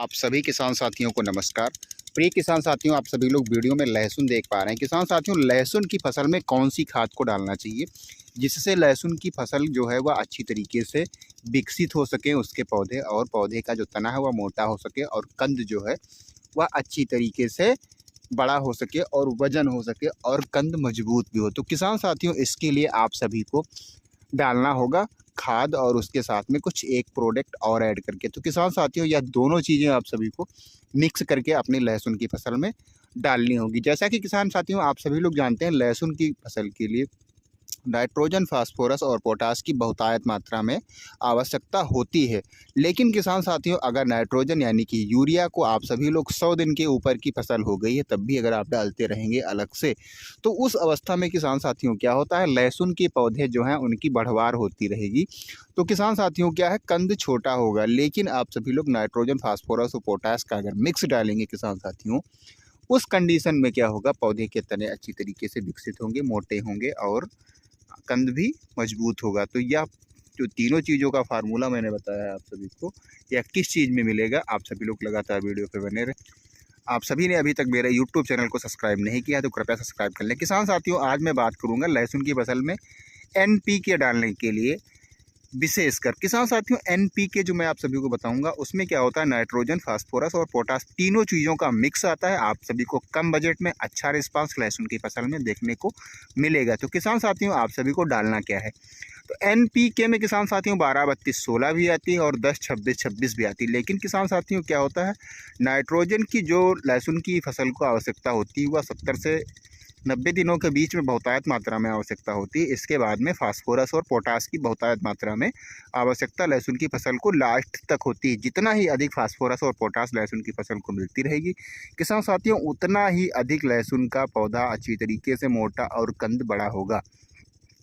आप सभी किसान साथियों को नमस्कार। प्रिय किसान साथियों, आप सभी लोग वीडियो में लहसुन देख पा रहे हैं। किसान साथियों, लहसुन की फसल में कौन सी खाद को डालना चाहिए जिससे लहसुन की फसल जो है वह अच्छी तरीके से विकसित हो सके, उसके पौधे और पौधे का जो तना है वह मोटा हो सके और कंद जो है वह अच्छी तरीके से बड़ा हो सके और वजन हो सके और कंद मजबूत भी हो। तो किसान साथियों, इसके लिए आप सभी को डालना होगा खाद और उसके साथ में कुछ एक प्रोडक्ट और ऐड करके। तो किसान साथियों, यह दोनों चीज़ें आप सभी को मिक्स करके अपनी लहसुन की फसल में डालनी होगी। जैसा कि किसान साथियों, आप सभी लोग जानते हैं लहसुन की फसल के लिए नाइट्रोजन, फास्फोरस और पोटास की बहुतायत मात्रा में आवश्यकता होती है। लेकिन किसान साथियों, अगर नाइट्रोजन यानी कि यूरिया को आप सभी लोग 100 दिन के ऊपर की फसल हो गई है तब भी अगर आप डालते रहेंगे अलग से, तो उस अवस्था में किसान साथियों क्या होता है, लहसुन के पौधे जो हैं उनकी बढ़वार होती रहेगी। तो किसान साथियों क्या है, कंद छोटा होगा। लेकिन आप सभी लोग नाइट्रोजन, फास्फोरस और पोटास का अगर मिक्स डालेंगे किसान साथियों, उस कंडीशन में क्या होगा, पौधे के तने अच्छी तरीके से विकसित होंगे, मोटे होंगे और कंद भी मजबूत होगा। तो यह जो तीनों चीज़ों का फार्मूला मैंने बताया आप सभी को, यह किस चीज़ में मिलेगा, आप सभी लोग लगातार वीडियो पे बने रहें। आप सभी ने अभी तक मेरे यूट्यूब चैनल को सब्सक्राइब नहीं किया तो कृपया सब्सक्राइब कर लें। किसान साथियों, आज मैं बात करूंगा लहसुन की फसल में NPK डालने के लिए। विशेषकर किसान साथियों, NPK जो मैं आप सभी को बताऊंगा उसमें क्या होता है, नाइट्रोजन, फास्फोरस और पोटास तीनों चीज़ों का मिक्स आता है। आप सभी को कम बजट में अच्छा रिस्पांस लहसुन की फसल में देखने को मिलेगा। तो किसान साथियों, आप सभी को डालना क्या है, तो NPK में किसान साथियों 12-32-16 भी आती है और 10-26-26 भी आती है। लेकिन किसान साथियों क्या होता है, नाइट्रोजन की जो लहसुन की फसल को आवश्यकता होती है वह 70 से 90 दिनों के बीच में बहुतायत मात्रा में आवश्यकता होती है। इसके बाद में फास्फोरस और पोटास की बहुतायत मात्रा में आवश्यकता लहसुन की फसल को लास्ट तक होती है। जितना ही अधिक फास्फोरस और पोटास लहसुन की फसल को मिलती रहेगी किसान साथियों, उतना ही अधिक लहसुन का पौधा अच्छी तरीके से मोटा और कंद बड़ा होगा।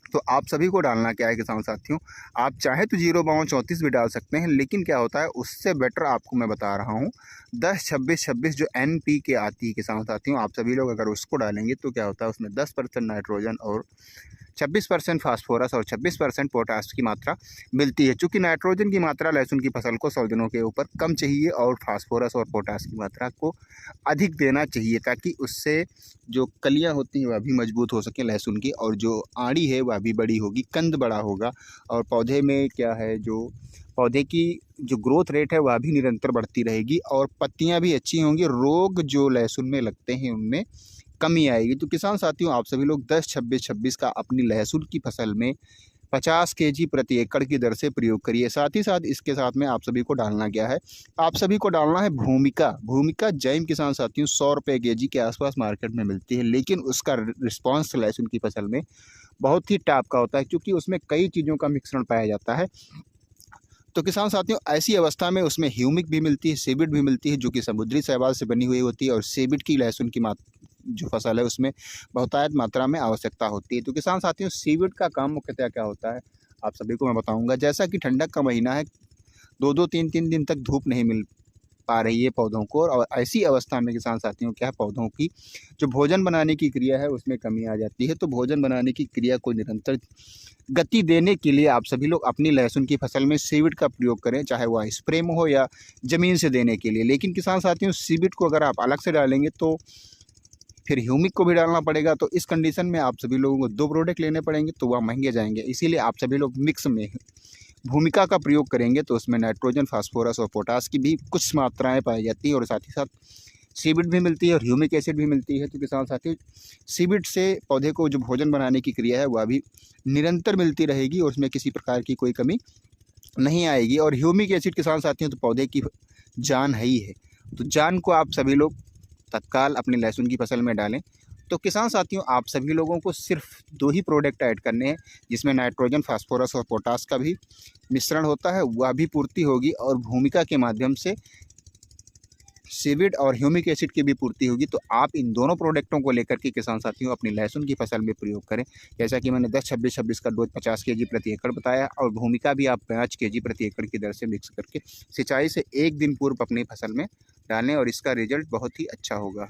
तो आप सभी को डालना क्या है किसान साथियों, आप चाहे तो 0-32-34 भी डाल सकते हैं, लेकिन क्या होता है उससे बेटर आपको मैं बता रहा हूँ 10-26-26 जो NPK आती है किसान साथियों, आप सभी लोग अगर उसको डालेंगे तो क्या होता है उसमें 10% नाइट्रोजन और 26% फास्फोरस और 26% पोटास की मात्रा मिलती है। चूँकि नाइट्रोजन की मात्रा लहसुन की फसल को 100 दिनों के ऊपर कम चाहिए और फास्फोरस और पोटास की मात्रा को अधिक देना चाहिए, ताकि उससे जो कलियां होती हैं वह भी मजबूत हो सकें लहसुन की, और जो आड़ी है वह भी बड़ी होगी, कंद बड़ा होगा और पौधे में क्या है, जो पौधे की जो ग्रोथ रेट है वह भी निरंतर बढ़ती रहेगी और पत्तियां भी अच्छी होंगी। रोग जो लहसुन में लगते हैं उनमें कमी आएगी। तो किसान साथियों, आप सभी लोग 10-26-26 का अपनी लहसुन की फसल में 50 kg प्रति एकड़ की दर से प्रयोग करिए। साथ ही साथ इसके साथ में आप सभी को डालना क्या है, आप सभी को डालना है भूमिका जैम। किसान साथियों 100 रुपये kg के आसपास मार्केट में मिलती है, लेकिन उसका रिस्पांस लहसुन की फसल में बहुत ही टॉप का होता है, क्योंकि उसमें कई चीज़ों का मिश्रण पाया जाता है। तो किसान साथियों, ऐसी अवस्था में उसमें ह्यूमिक भी मिलती है, सीविड भी मिलती है, जो कि समुद्री शैवाल से बनी हुई होती है, और सीविड की लहसुन की जो फसल है उसमें बहुतायत मात्रा में आवश्यकता होती है। तो किसान साथियों, सीविड का काम मुख्यतः क्या होता है आप सभी को मैं बताऊंगा। जैसा कि ठंडक का महीना है, 2-2 3-3 दिन तक धूप नहीं मिल पा रही है पौधों को, और ऐसी अवस्था में किसान साथियों क्या है, पौधों की जो भोजन बनाने की क्रिया है उसमें कमी आ जाती है। तो भोजन बनाने की क्रिया को निरंतर गति देने के लिए आप सभी लोग अपनी लहसुन की फसल में सीविड का प्रयोग करें, चाहे वह स्प्रे में हो या ज़मीन से देने के लिए। लेकिन किसान साथियों, सीविड को अगर आप अलग से डालेंगे तो फिर ह्यूमिक को भी डालना पड़ेगा। तो इस कंडीशन में आप सभी लोगों को 2 प्रोडक्ट लेने पड़ेंगे, तो वह महंगे जाएंगे। इसीलिए आप सभी लोग मिक्स में भूमिका का प्रयोग करेंगे तो उसमें नाइट्रोजन, फास्फोरस और पोटास की भी कुछ मात्राएं पाई जाती हैं, और साथ ही साथ सीविड भी मिलती है और ह्यूमिक एसिड भी मिलती है। तो किसान साथियों, सीविड से पौधे को जो भोजन बनाने की क्रिया है वह भी निरंतर मिलती रहेगी और उसमें किसी प्रकार की कोई कमी नहीं आएगी। और ह्यूमिक एसिड किसान साथियों तो पौधे की जान है ही है, तो जान को आप सभी लोग तत्काल अपनी लहसुन की फसल में डालें। तो किसान साथियों, आप सभी लोगों को सिर्फ 2 ही प्रोडक्ट ऐड करने हैं, जिसमें नाइट्रोजन, फास्फोरस और पोटास का भी मिश्रण होता है, वह भी पूर्ति होगी, और भूमिका के माध्यम से सीविड और ह्यूमिक एसिड की भी पूर्ति होगी। तो आप इन दोनों प्रोडक्टों को लेकर के किसान साथियों अपनी लहसुन की फसल में प्रयोग करें। जैसा कि मैंने 10-26-26 का डोज 50 kg प्रति एकड़ बताया, और भूमिका भी आप 5 kg प्रति एकड़ की दर से मिक्स करके सिंचाई से 1 दिन पूर्व अपनी फसल में डालें, और इसका रिजल्ट बहुत ही अच्छा होगा।